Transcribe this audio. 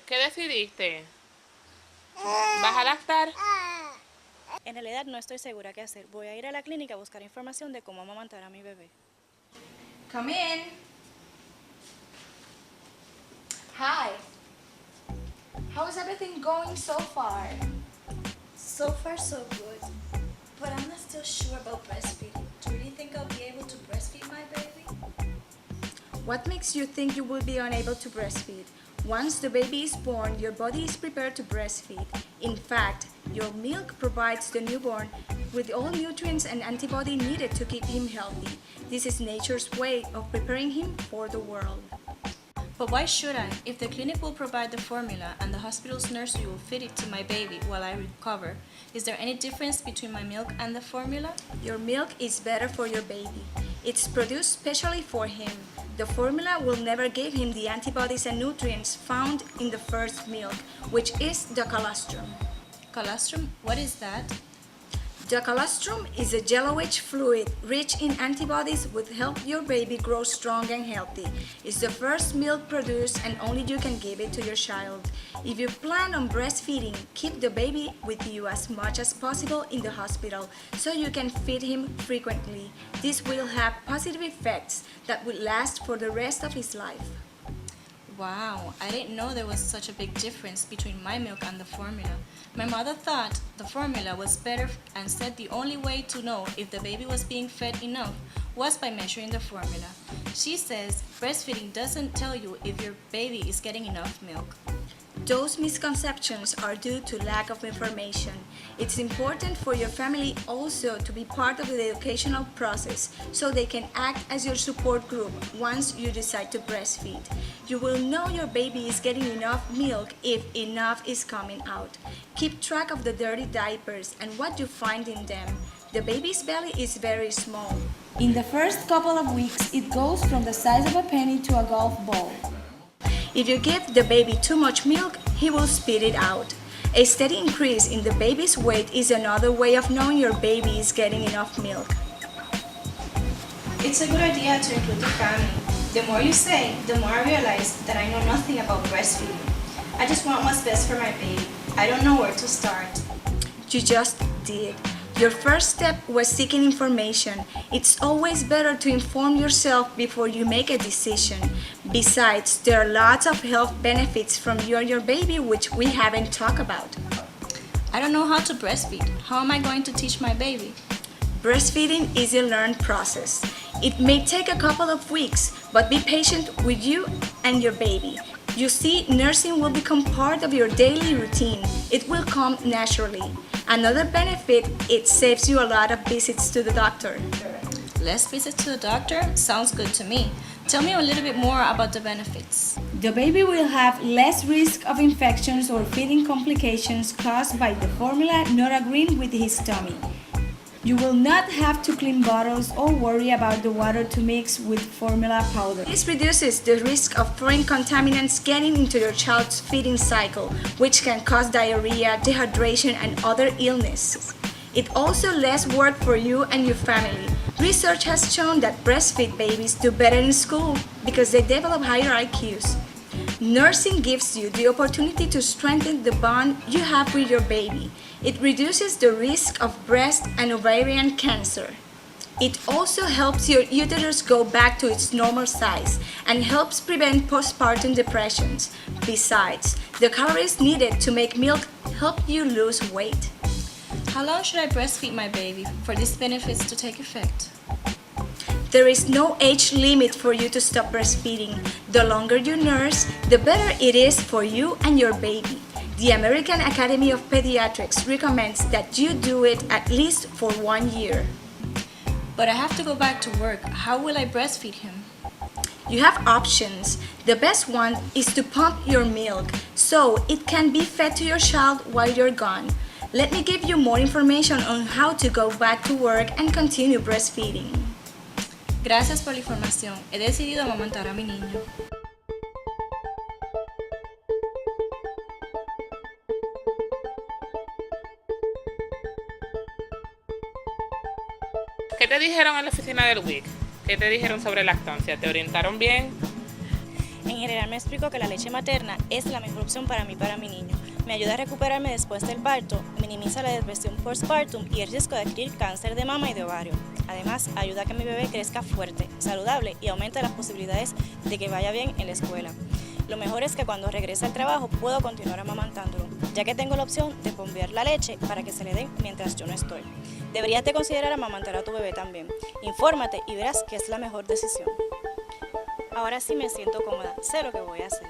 ¿Qué decidiste? ¿Vas a lactar? En realidad no estoy segura qué hacer. Voy a ir a la clínica a buscar información de cómo amamantar a mi bebé. Come in. Hi. How is everything going so far? So far so good, but I'm not still sure about breastfeeding. Do you really think I'll be able to breastfeed my baby? What makes you think you will be unable to breastfeed? Once the baby is born, your body is prepared to breastfeed. In fact, your milk provides the newborn with all nutrients and antibody needed to keep him healthy. This is nature's way of preparing him for the world. But why should I? If the clinic will provide the formula and the hospital's nursery will feed it to my baby while I recover, is there any difference between my milk and the formula? Your milk is better for your baby. It's produced specially for him. The formula will never give him the antibodies and nutrients found in the first milk, which is the colostrum. Colostrum? What is that? The colostrum is a yellowish fluid rich in antibodies which help your baby grow strong and healthy. It's the first milk produced and only you can give it to your child. If you plan on breastfeeding, keep the baby with you as much as possible in the hospital so you can feed him frequently. This will have positive effects that will last for the rest of his life. Wow, I didn't know there was such a big difference between my milk and the formula. My mother thought the formula was better and said the only way to know if the baby was being fed enough was by measuring the formula. She says breastfeeding doesn't tell you if your baby is getting enough milk. Those misconceptions are due to lack of information. It's important for your family also to be part of the educational process so they can act as your support group once you decide to breastfeed. You will know your baby is getting enough milk if enough is coming out. Keep track of the dirty diapers and what you find in them. The baby's belly is very small. In the first couple of weeks, it goes from the size of a penny to a golf ball. If you give the baby too much milk, he will spit it out. A steady increase in the baby's weight is another way of knowing your baby is getting enough milk. It's a good idea to include the family. The more you say, the more I realize that I know nothing about breastfeeding. I just want what's best for my baby. I don't know where to start. You just did. Your first step was seeking information. It's always better to inform yourself before you make a decision. Besides, there are lots of health benefits from you and your baby which we haven't talked about. I don't know how to breastfeed. How am I going to teach my baby? Breastfeeding is a learned process. It may take a couple of weeks, but be patient with you and your baby. You see, nursing will become part of your daily routine. It will come naturally. Another benefit, it saves you a lot of visits to the doctor. Less visits to the doctor? Sounds good to me. Tell me a little bit more about the benefits. The baby will have less risk of infections or feeding complications caused by the formula not agreeing with his tummy. You will not have to clean bottles or worry about the water to mix with formula powder. This reduces the risk of foreign contaminants getting into your child's feeding cycle, which can cause diarrhea, dehydration, and other illnesses. It also less work for you and your family. Research has shown that breastfeed babies do better in school because they develop higher IQs. Nursing gives you the opportunity to strengthen the bond you have with your baby. It reduces the risk of breast and ovarian cancer. It also helps your uterus go back to its normal size and helps prevent postpartum depressions. Besides, the calories needed to make milk help you lose weight. How long should I breastfeed my baby for these benefits to take effect? There is no age limit for you to stop breastfeeding. The longer you nurse, the better it is for you and your baby. The American Academy of Pediatrics recommends that you do it at least for 1 year. But I have to go back to work. How will I breastfeed him? You have options. The best one is to pump your milk so it can be fed to your child while you're gone. Let me give you more information on how to go back to work and continue breastfeeding. Gracias por la información. He decidido amamantar a mi niño. ¿Qué te dijeron en la oficina del WIC? ¿Qué te dijeron sobre lactancia? ¿Te orientaron bien? En general me explicó que la leche materna es la mejor opción para mí y para mi niño. Me ayuda a recuperarme después del parto, minimiza la depresión postpartum y el riesgo de adquirir cáncer de mama y de ovario. Además, ayuda a que mi bebé crezca fuerte, saludable y aumenta las posibilidades de que vaya bien en la escuela. Lo mejor es que cuando regrese al trabajo puedo continuar amamantándolo, ya que tengo la opción de bombear la leche para que se le den mientras yo no estoy. Deberías de considerar amamantar a tu bebé también. Infórmate y verás que es la mejor decisión. Ahora sí me siento cómoda, sé lo que voy a hacer.